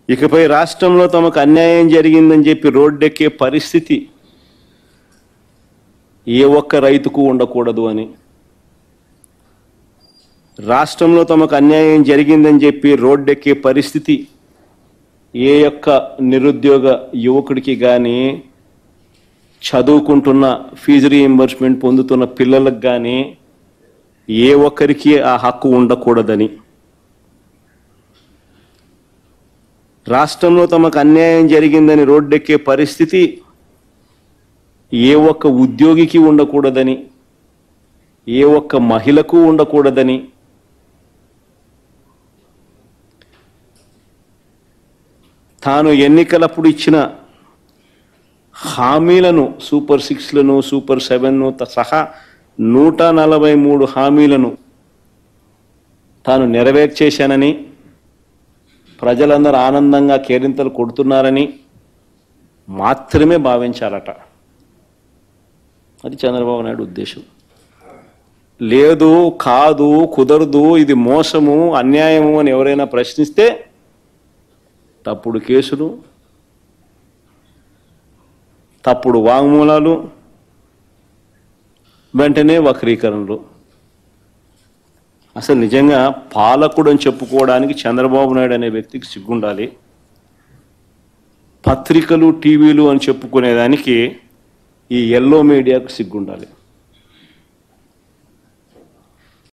ఇకపై రాష్ట్రంలో తమకు అన్యాయం జరిగిందని చెప్పి రోడ్డెక్కే పరిస్థితి ఏ ఒక్క రైతుకు ఉండకూడదు అని, రాష్ట్రంలో తమకు అన్యాయం జరిగిందని చెప్పి రోడ్డెక్కే పరిస్థితి ఏ ఒక్క నిరుద్యోగ యువకుడికి కానీ, చదువుకుంటున్న ఫీజు రీయింబర్స్మెంట్ పొందుతున్న పిల్లలకు కానీ ఏ ఒక్కరికి ఆ హక్కు ఉండకూడదని, రాష్ట్రంలో తమకు అన్యాయం జరిగిందని రోడ్డెక్కే పరిస్థితి ఏ ఒక్క ఉద్యోగికి ఉండకూడదని, ఏ ఒక్క మహిళకు ఉండకూడదని, తాను ఎన్నికలప్పుడు ఇచ్చిన హామీలను, సూపర్ 6లను, సూపర్ 7ను సహా 143 హామీలను తాను నెరవేర్చేశానని, ప్రజలందరూ ఆనందంగా కేరింతలు కొడుతున్నారని మాత్రమే భావించాలట. అది చంద్రబాబు నాయుడు ఉద్దేశం. లేదు, కాదు, కుదరదు, ఇది మోసము, అన్యాయము అని ఎవరైనా ప్రశ్నిస్తే తప్పుడు కేసులు, తప్పుడు వాంగ్మూలాలు, వెంటనే వక్రీకరణలు. అసలు నిజంగా పాలకుడు అని చెప్పుకోవడానికి చంద్రబాబు నాయుడు అనే వ్యక్తికి సిగ్గుండాలి. పత్రికలు, టీవీలు అని చెప్పుకునేదానికి ఈ ఎల్లో మీడియాకు సిగ్గుండాలి.